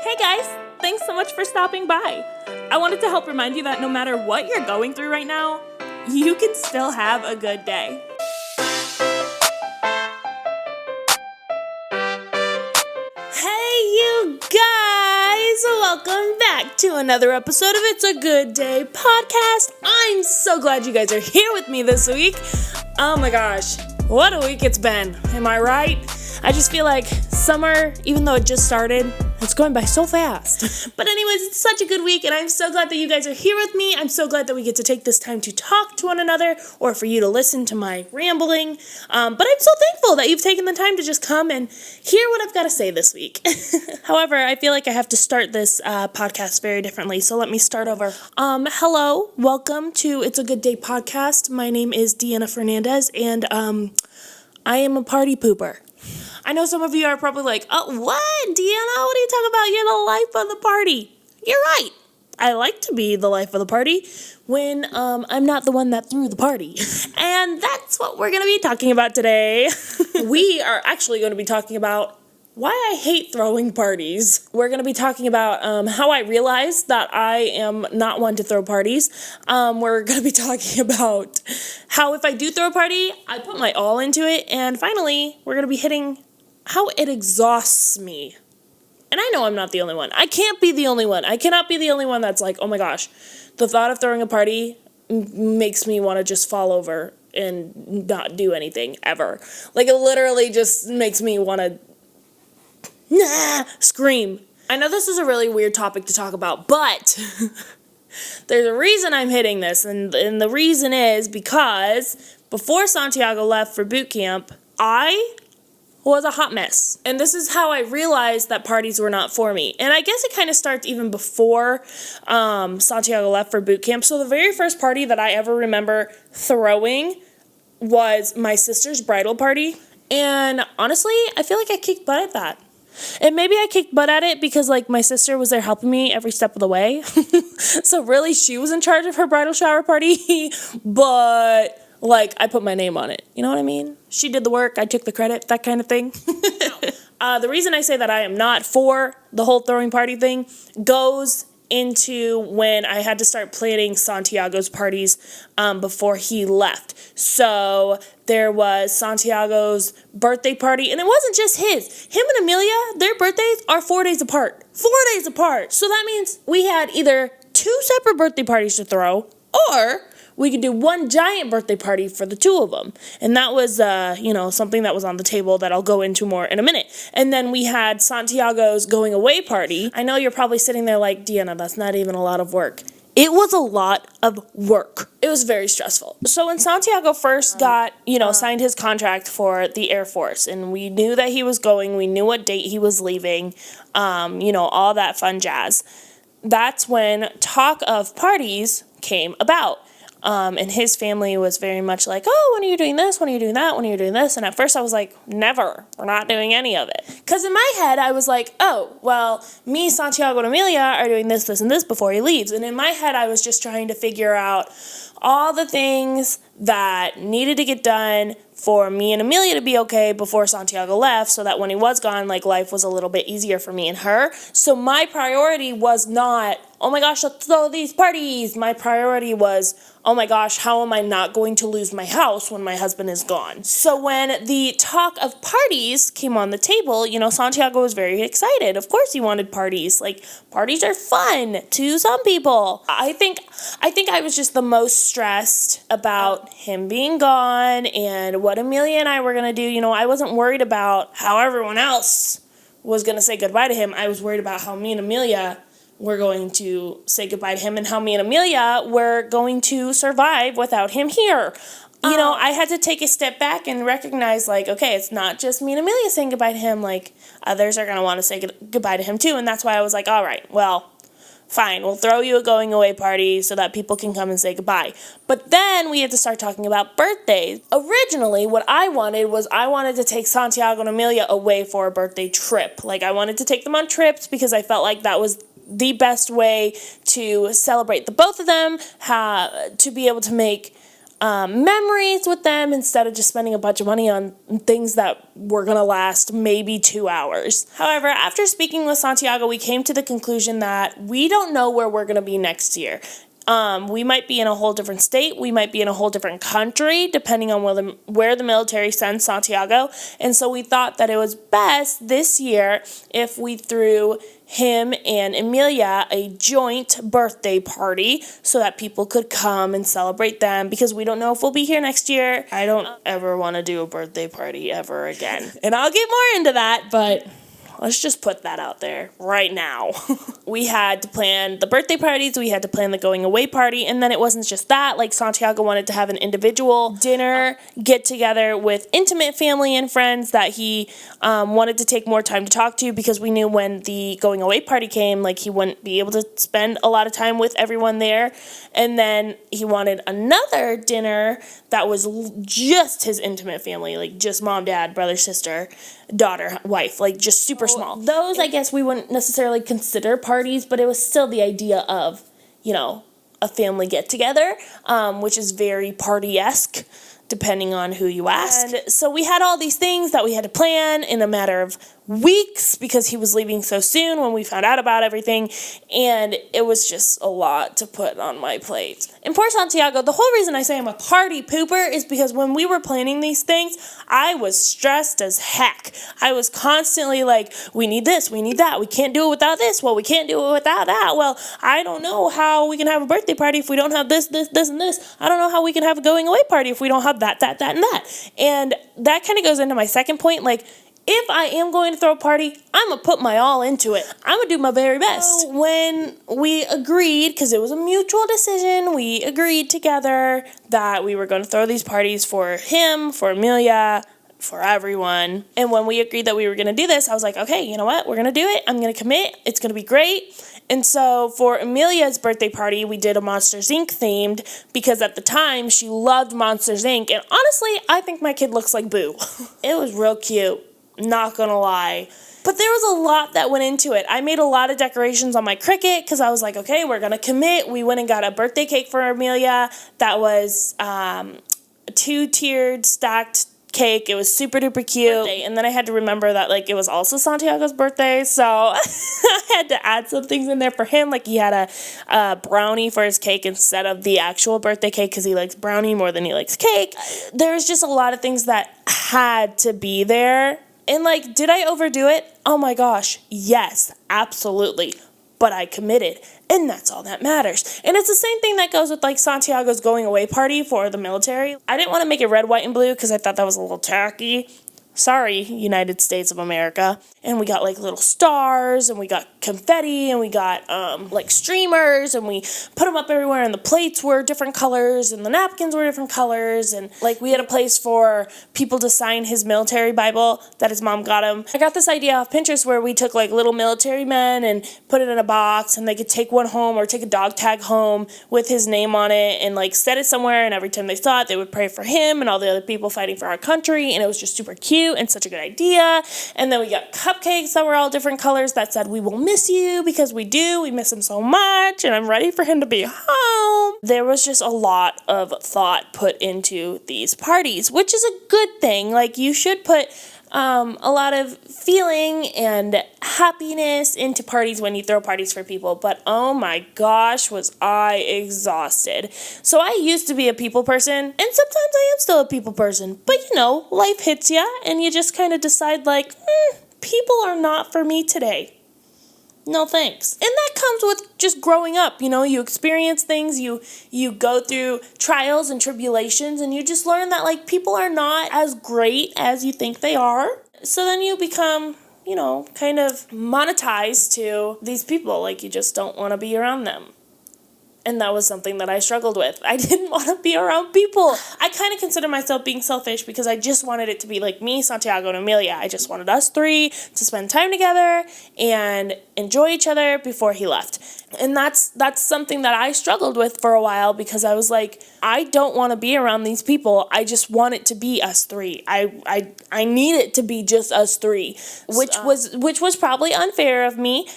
Hey guys, thanks so much for stopping by. I wanted to help remind you that no matter what you're going through right now, you can still have a good day. Hey you guys, welcome back to another episode of It's a Good Day podcast. I'm so glad you guys are here with me this week. Oh my gosh, what a week it's been, am I right? I just feel like summer, even though it just started, it's going by so fast. But anyways, it's such a good week, and I'm so glad that you guys are here with me. I'm so glad that we get to take this time to talk to one another, or for you to listen to my rambling. But I'm so thankful that you've taken the time to just come and hear what I've got to say this week. However, I feel like I have to start this podcast very differently, so let me start over. Hello, welcome to It's a Good Day podcast. My name is Deanna Fernandez, and I am a party pooper. I know some of you are probably like, oh, what, Deanna? What are you talking about? You're the life of the party. You're right. I like to be the life of the party when I'm not the one that threw the party. And that's what we're going to be talking about today. We are actually going to be talking about why I hate throwing parties. We're going to be talking about how I realized that I am not one to throw parties. We're going to be talking about how if I do throw a party, I put my all into it. And finally, we're going to be hitting how it exhausts me. And I know I'm not the only one. I can't be the only one. I cannot be the only one that's like, oh my gosh, the thought of throwing a party makes me want to just fall over and not do anything ever. Like, it literally just makes me want to scream. I know this is a really weird topic to talk about, but there's a reason I'm hitting this, and the reason is because before Santiago left for boot camp, I was a hot mess. And this is how I realized that parties were not for me. And I guess it kind of starts even before Santiago left for boot camp. So the very first party that I ever remember throwing was my sister's bridal party. And honestly, I feel like I kicked butt at that. And maybe I kicked butt at it because, like, my sister was there helping me every step of the way. So really, she was in charge of her bridal shower party. But like, I put my name on it. You know what I mean? She did the work, I took the credit, that kind of thing. The reason I say that I am not for the whole throwing party thing goes into when I had to start planning Santiago's parties before he left. So there was Santiago's birthday party, and it wasn't just his. Him and Amelia, their birthdays are 4 days apart. 4 days apart! So that means we had either 2 separate birthday parties to throw, or we could do one giant birthday party for the 2 of them. And that was, something that was on the table that I'll go into more in a minute. And then we had Santiago's going away party. I know you're probably sitting there like, Deanna, that's not even a lot of work. It was a lot of work. It was very stressful. So when Santiago first signed his contract for the Air Force, and we knew that he was going, we knew what date he was leaving, all that fun jazz. That's when talk of parties came about. And his family was very much like, oh, when are you doing this? When are you doing that? When are you doing this? And at first I was like, never. We're not doing any of it. Because in my head, I was like, oh, well, me, Santiago, and Amelia are doing this, this, and this before he leaves. And in my head, I was just trying to figure out all the things that needed to get done for me and Amelia to be okay before Santiago left, so that when he was gone, like, life was a little bit easier for me and her. So my priority was not, oh my gosh, let's throw these parties. My priority was, oh my gosh, how am I not going to lose my house when my husband is gone? So when the talk of parties came on the table, Santiago was very excited. Of course he wanted parties. Like, parties are fun to some people. I think I was just the most stressed about him being gone and what Amelia and I were going to do. I wasn't worried about how everyone else was going to say goodbye to him. I was worried about how me and Amelia were going to say goodbye to him and how me and Amelia were going to survive without him here. I had to take a step back and recognize, like, okay, it's not just me and Amelia saying goodbye to him. Like, others are going to want to say goodbye to him too. And that's why I was like, all right, well, fine, we'll throw you a going away party so that people can come and say goodbye. But then we had to start talking about birthdays. Originally, what I wanted to take Santiago and Amelia away for a birthday trip. Like, I wanted to take them on trips because I felt like that was the best way to celebrate the both of them, to be able to make memories with them instead of just spending a bunch of money on things that were going to last maybe 2 hours. However, after speaking with Santiago, we came to the conclusion that we don't know where we're going to be next year. We might be in a whole different state. We might be in a whole different country, depending on where the military sends Santiago. And so we thought that it was best this year if we threw him and Emilia a joint birthday party so that people could come and celebrate them, because we don't know if we'll be here next year. I don't ever want to do a birthday party ever again. And I'll get more into that, but let's just put that out there right now. We had to plan the birthday parties, we had to plan the going away party, and then it wasn't just that. Like, Santiago wanted to have an individual dinner, get together with intimate family and friends that he wanted to take more time to talk to, because we knew when the going away party came, like, he wouldn't be able to spend a lot of time with everyone there. And then he wanted another dinner that was just his intimate family, like just mom, dad, brother, sister, daughter, wife, like just super small. Those, I guess, we wouldn't necessarily consider parties, but it was still the idea of, a family get-together, which is very party-esque, depending on who you ask. And so we had all these things that we had to plan in a matter of weeks, because he was leaving so soon when we found out about everything, and it was just a lot to put on my plate. And poor Santiago, the whole reason I say I'm a party pooper is because when we were planning these things, I was stressed as heck. I was constantly like, we need this, we need that, we can't do it without this, well, we can't do it without that, well, I don't know how we can have a birthday party if we don't have this, and this, I don't know how we can have a going away party if we don't have that, and that. And that kind of goes into my second point, like, if I am going to throw a party, I'm going to put my all into it. I'm going to do my very best. So when we agreed, because it was a mutual decision, we agreed together that we were going to throw these parties for him, for Emilia, for everyone. And when we agreed that we were going to do this, I was like, okay, you know what? We're going to do it. I'm going to commit. It's going to be great. And so for Emilia's birthday party, we did a Monsters, Inc. themed, because at the time she loved Monsters, Inc. And honestly, I think my kid looks like Boo. It was real cute. Not gonna lie. But there was a lot that went into it. I made a lot of decorations on my Cricut because I was like, okay, we're gonna commit. We went and got a birthday cake for Emilia that was a 2-tiered stacked cake. It was super duper cute. And then I had to remember that, like, it was also Santiago's birthday, so I had to add some things in there for him. Like, he had a brownie for his cake instead of the actual birthday cake, because he likes brownie more than he likes cake. There's just a lot of things that had to be there. And, like, did I overdo it? Oh my gosh, yes, absolutely. But I committed, and that's all that matters. And it's the same thing that goes with, like, Santiago's going away party for the military. I didn't want to make it red, white, and blue because I thought that was a little tacky. Sorry, United States of America. And we got, like, little stars, and we got confetti, and we got, like, streamers, and we put them up everywhere, and the plates were different colors, and the napkins were different colors, and, like, we had a place for people to sign his military Bible that his mom got him. I got this idea off Pinterest where we took, like, little military men and put it in a box, and they could take one home or take a dog tag home with his name on it and, like, set it somewhere, and every time they saw it, they would pray for him and all the other people fighting for our country, and it was just super cute and such a good idea. And then we got cupcakes that were all different colors that said, we will miss you, because we do. We miss him so much, and I'm ready for him to be home. There was just a lot of thought put into these parties, which is a good thing. Like, you should put a lot of feeling and happiness into parties when you throw parties for people, but oh my gosh, was I exhausted. So I used to be a people person, and sometimes I am still a people person, but life hits ya, and you just kind of decide, like, people are not for me today. No thanks. And that comes with just growing up. You experience things, you go through trials and tribulations, and you just learn that, like, people are not as great as you think they are. So then you become, kind of monetized to these people. Like, you just don't want to be around them. And that was something that I struggled with. I didn't want to be around people. I kind of consider myself being selfish because I just wanted it to be like me, Santiago, and Emilia. I just wanted us three to spend time together and enjoy each other before he left. And that's something that I struggled with for a while, because I was like, I don't want to be around these people. I just want it to be us three. I need it to be just us three, which was probably unfair of me.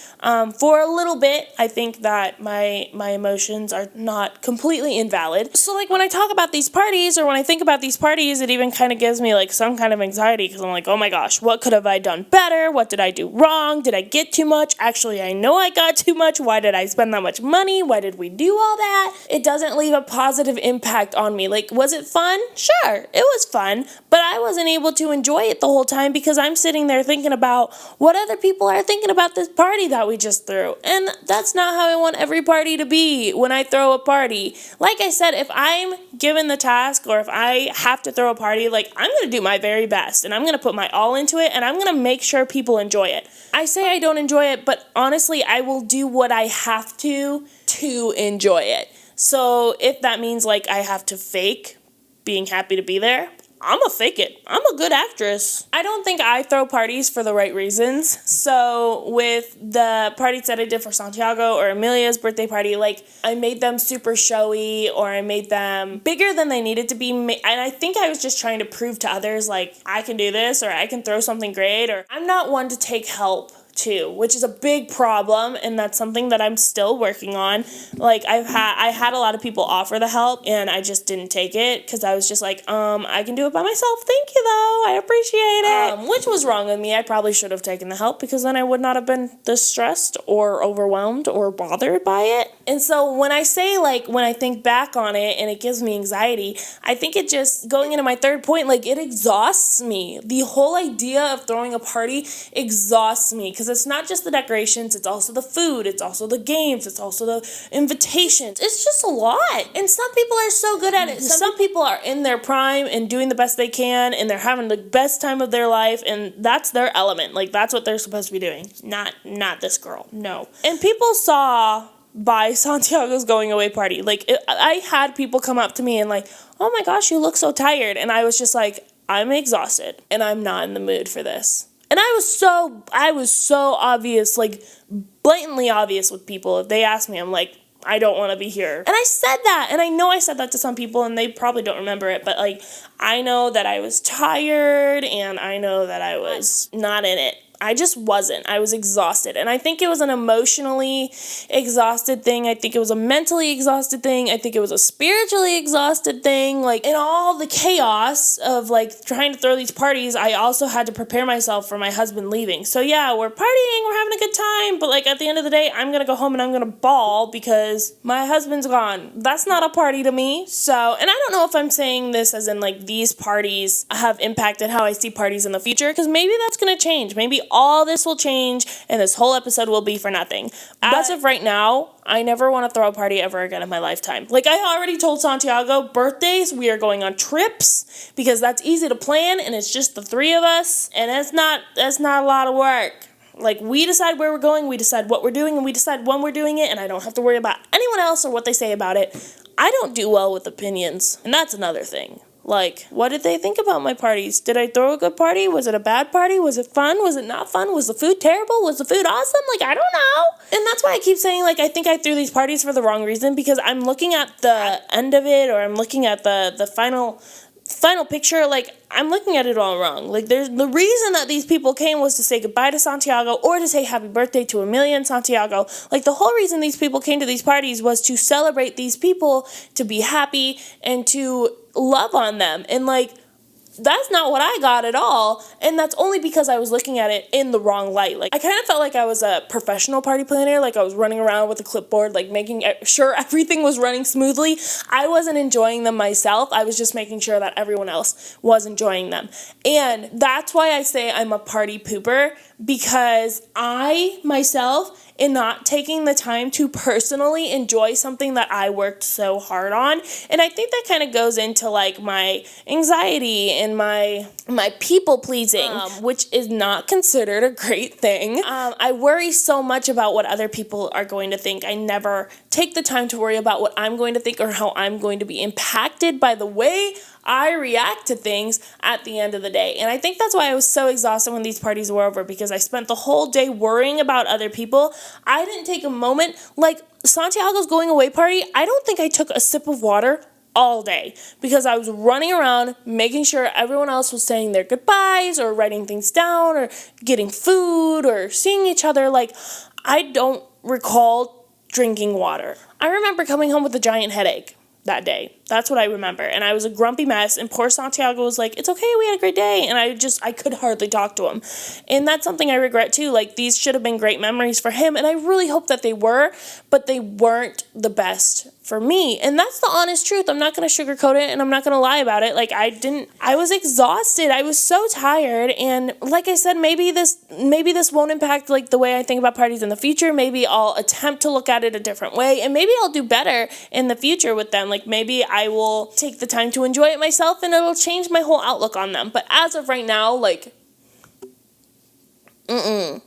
For a little bit, I think that my emotions are not completely invalid. So like when I talk about these parties, or when I think about these parties, it even kind of gives me like some kind of anxiety, because I'm like, oh my gosh, what could have I done better? What did I do wrong? Did I get too much? Actually, I know I got too much. Why did I spend that much money? Why did we do all that? It doesn't leave a positive impact on me. Like, was it fun? Sure, it was fun, but I wasn't able to enjoy it the whole time, because I'm sitting there thinking about what other people are thinking about this party that we just threw. And that's not how I want every party to be when I throw a party. Like I said, if I'm given the task, or if I have to throw a party, like, I'm going to do my very best, and I'm going to put my all into it, and I'm going to make sure people enjoy it. I say I don't enjoy it, but honestly, I will do what I have to enjoy it. So if that means like I have to fake being happy to be there, I'm gonna fake it. I'm a good actress. I don't think I throw parties for the right reasons. So with the parties that I did for Santiago or Amelia's birthday party, like, I made them super showy, or I made them bigger than they needed to be. And I think I was just trying to prove to others, like, I can do this, or I can throw something great, or I'm not one to take help too, which is a big problem, and that's something that I'm still working on. Like, I had a lot of people offer the help, and I just didn't take it, because I was just like, I can do it by myself, thank you though, I appreciate it, which was wrong with me. I probably should have taken the help, because then I would not have been distressed or overwhelmed or bothered by it. And so when I say, like, when I think back on it and it gives me anxiety, I think it just, going into my third point, like, it exhausts me. The whole idea of throwing a party exhausts me, because it's not just the decorations, it's also the food, it's also the games, it's also the invitations. It's just a lot. And some people are so good at it. Some people are in their prime and doing the best they can, and they're having the best time of their life, and that's their element. Like, that's what they're supposed to be doing. Not this girl. No. And people saw by Santiago's going away party. Like, I had people come up to me and like, oh my gosh, you look so tired. And I was just like, I'm exhausted, and I'm not in the mood for this. And I was so obvious, like, blatantly obvious with people. If they ask me, I'm like, I don't want to be here. And I said that, and I know I said that to some people, and they probably don't remember it, but, like, I know that I was tired, and I know that I was not in it. I just wasn't. I was exhausted. And I think it was an emotionally exhausted thing. I think it was a mentally exhausted thing. I think it was a spiritually exhausted thing. Like, in all the chaos of, like, trying to throw these parties, I also had to prepare myself for my husband leaving. So, yeah, we're partying, we're having a good time, but, like, at the end of the day, I'm going to go home and I'm going to bawl because my husband's gone. That's not a party to me. So, and I don't know if I'm saying this as in, like, these parties have impacted how I see parties in the future, because maybe that's going to change. Maybe all this will change and this whole episode will be for nothing. As of right now, I never want to throw a party ever again in my lifetime. Like, I already told Santiago, birthdays, we are going on trips, because that's easy to plan, and it's just the three of us, and that's not a lot of work. Like, we decide where we're going, we decide what we're doing, and we decide when we're doing it, and I don't have to worry about anyone else or what they say about it. I don't do well with opinions, and that's another thing. Like, what did they think about my parties? Did I throw a good party? Was it a bad party? Was it fun? Was it not fun? Was the food terrible? Was the food awesome? Like, I don't know. And that's why I keep saying, like, I think I threw these parties for the wrong reason, because I'm looking at the end of it, or I'm looking at the final picture. Like, I'm looking at it all wrong. Like, there's the reason that these people came was to say goodbye to Santiago, or to say happy birthday to Amelia and Santiago. Like, the whole reason these people came to these parties was to celebrate these people, to be happy, and to love on them. And, like, that's not what I got at all, and that's only because I was looking at it in the wrong light. Like, I kind of felt like I was a professional party planner, like I was running around with a clipboard, like making sure everything was running smoothly. I wasn't enjoying them myself. I was just making sure that everyone else was enjoying them. And that's why I say I'm a party pooper, because I myself am not taking the time to personally enjoy something that I worked so hard on. And I think that kind of goes into, like, my anxiety and my people pleasing, which is not considered a great thing. I worry so much about what other people are going to think. I never take the time to worry about what I'm going to think or how I'm going to be impacted by the way I react to things at the end of the day. And I think that's why I was so exhausted when these parties were over, because I spent the whole day worrying about other people. I didn't take a moment, like Santiago's going away party, I don't think I took a sip of water all day because I was running around making sure everyone else was saying their goodbyes or writing things down or getting food or seeing each other. Like, I don't recall drinking water. I remember coming home with a giant headache that day. That's what I remember. And I was a grumpy mess, and poor Santiago was like, it's okay, we had a great day. And I could hardly talk to him. And that's something I regret too. Like, these should have been great memories for him, and I really hope that they were, but they weren't the best for me. And that's the honest truth. I'm not going to sugarcoat it, and I'm not going to lie about it. Like, I was exhausted. I was so tired. And like I said, maybe this won't impact like the way I think about parties in the future. Maybe I'll attempt to look at it a different way, and maybe I'll do better in the future with them. Like, maybe I will take the time to enjoy it myself, and it'll change my whole outlook on them. But as of right now, like, I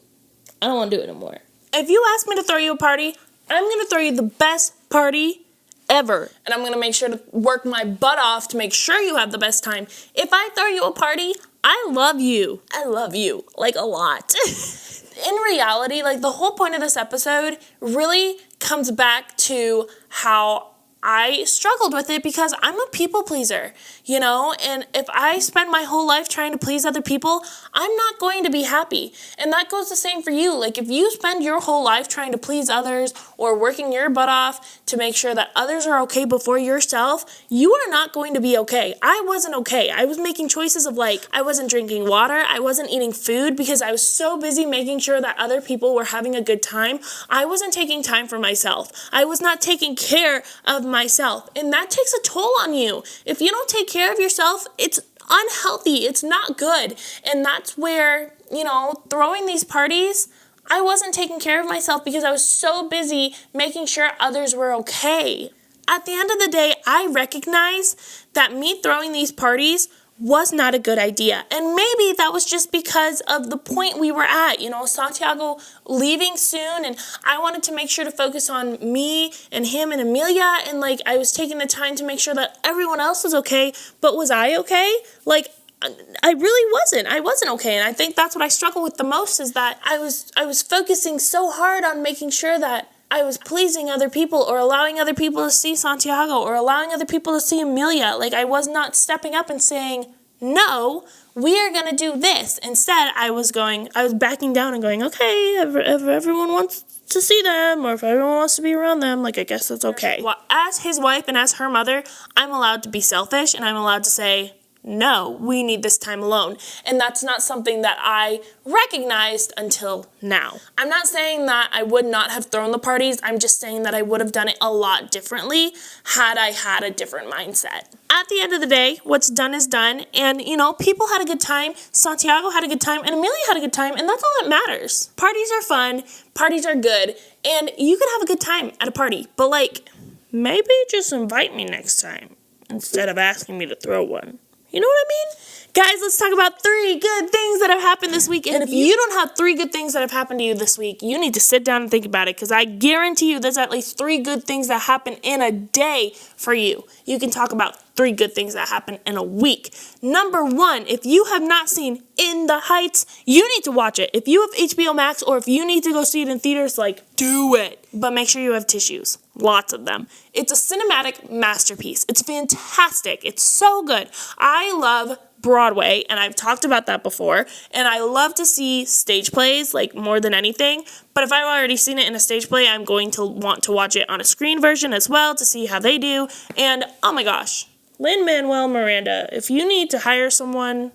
don't want to do it anymore. If you ask me to throw you a party, I'm going to throw you the best party ever. And I'm going to make sure to work my butt off to make sure you have the best time. If I throw you a party, I love you. I love you, like, a lot. In reality, like, the whole point of this episode really comes back to how I struggled with it because I'm a people pleaser, you know, and if I spend my whole life trying to please other people, I'm not going to be happy. And that goes the same for you. Like, if you spend your whole life trying to please others or working your butt off to make sure that others are okay before yourself, you are not going to be okay. I wasn't okay. I was making choices of, like, I wasn't drinking water, I wasn't eating food because I was so busy making sure that other people were having a good time. I wasn't taking time for myself. I was not taking care of myself, and that takes a toll on you. If you don't take care of yourself, it's unhealthy, it's not good. And that's where, you know, throwing these parties, I wasn't taking care of myself because I was so busy making sure others were okay. At the end of the day, I recognize that me throwing these parties was not a good idea. And maybe that was just because of the point we were at, you know, Santiago leaving soon, and I wanted to make sure to focus on me and him and Amelia, and like, I was taking the time to make sure that everyone else was okay, but was I okay? Like, I really wasn't. I wasn't okay, and I think that's what I struggle with the most, is that I was focusing so hard on making sure that I was pleasing other people or allowing other people to see Santiago or allowing other people to see Amelia. Like, I was not stepping up and saying, no, we are going to do this. Instead, I was backing down and going, okay, if everyone wants to see them or if everyone wants to be around them, like, I guess that's okay. Well, as his wife and as her mother, I'm allowed to be selfish, and I'm allowed to say, no, we need this time alone. And that's not something that I recognized until now. I'm not saying that I would not have thrown the parties. I'm just saying that I would have done it a lot differently had I had a different mindset. At the end of the day, what's done is done. And, you know, people had a good time. Santiago had a good time. And Amelia had a good time. And that's all that matters. Parties are fun. Parties are good. And you can have a good time at a party. But, like, maybe just invite me next time instead of asking me to throw one. You know what I mean? Guys, let's talk about 3 good things that have happened this week. And if you don't have 3 good things that have happened to you this week, you need to sit down and think about it, because I guarantee you there's at least 3 good things that happen in a day for you. You can talk about 3 good things that happen in a week. Number 1, if you have not seen In the Heights, you need to watch it. If you have HBO Max or if you need to go see it in theaters, like, do it. But make sure you have tissues. Lots of them. It's a cinematic masterpiece. It's fantastic. It's so good. I love Broadway, and I've talked about that before, and I love to see stage plays, like, more than anything, but if I've already seen it in a stage play, I'm going to want to watch it on a screen version as well to see how they do, and oh my gosh, Lin-Manuel Miranda, if you need to hire someone,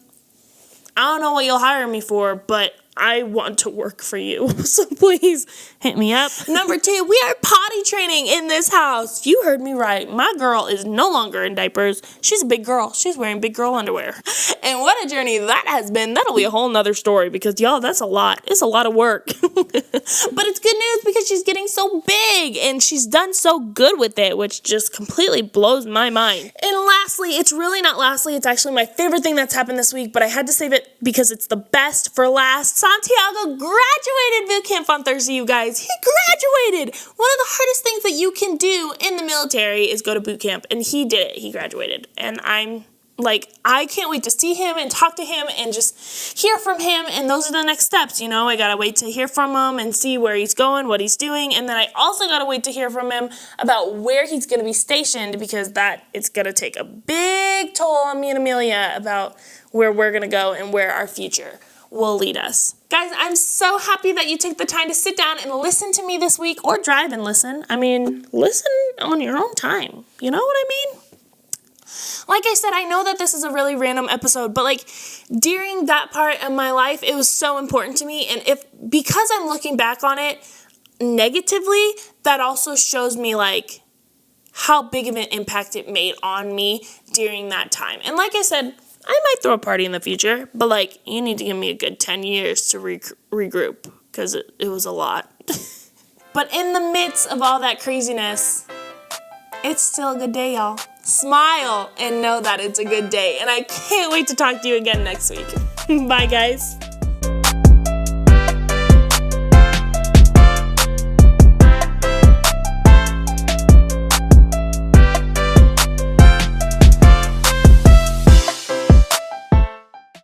I don't know what you'll hire me for, but I want to work for you, so please hit me up. Number 2, we are potty training in this house. You heard me right. My girl is no longer in diapers. She's a big girl. She's wearing big girl underwear. And what a journey that has been. That'll be a whole nother story, because, y'all, that's a lot. It's a lot of work. But it's good news because she's getting so big, and she's done so good with it, which just completely blows my mind. And lastly, it's really not lastly, it's actually my favorite thing that's happened this week, but I had to save it because it's the best for last. Santiago graduated boot camp on Thursday, you guys. He graduated! One of the hardest things that you can do in the military is go to boot camp, and he did it. He graduated, and I'm like, I can't wait to see him and talk to him and just hear from him, and those are the next steps, you know? I gotta wait to hear from him and see where he's going, what he's doing, and then I also gotta wait to hear from him about where he's gonna be stationed, because it's gonna take a big toll on me and Amelia about where we're gonna go and where our future will lead us. Guys, I'm so happy that you took the time to sit down and listen to me this week, or drive and listen. I mean, listen on your own time. You know what I mean? Like I said, I know that this is a really random episode, but like during that part of my life, it was so important to me. And because I'm looking back on it negatively, that also shows me like how big of an impact it made on me during that time. And like I said, I might throw a party in the future, but like you need to give me a good 10 years to regroup, because it was a lot. But in the midst of all that craziness, it's still a good day, y'all. Smile and know that it's a good day. And I can't wait to talk to you again next week. Bye, guys.